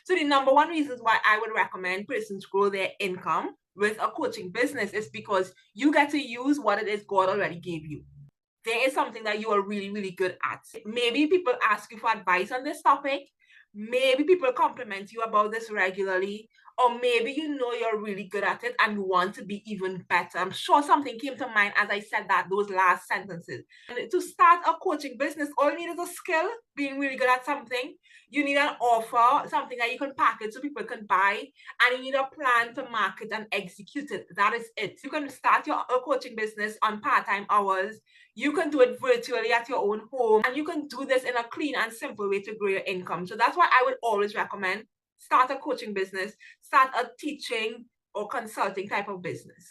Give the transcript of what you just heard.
So the number one reasons why I would recommend persons grow their income with a coaching business is because you get to use what it is God already gave you. There is something that you are really, really good at. Maybe people ask you for advice on this topic. Maybe people compliment you about this regularly, or maybe you know you're really good at it and you want to be even better. I'm sure something came to mind as I said that, those last sentences. And to start a coaching business, all you need is a skill, being really good at something. You need an offer, something that you can package so people can buy, and you need a plan to market and execute it. That is it. You can start your coaching business on part-time hours. You can do it virtually at your own home, and you can do this in a clean and simple way to grow your income. So that's why I would always recommend start a coaching business, start a teaching or consulting type of business.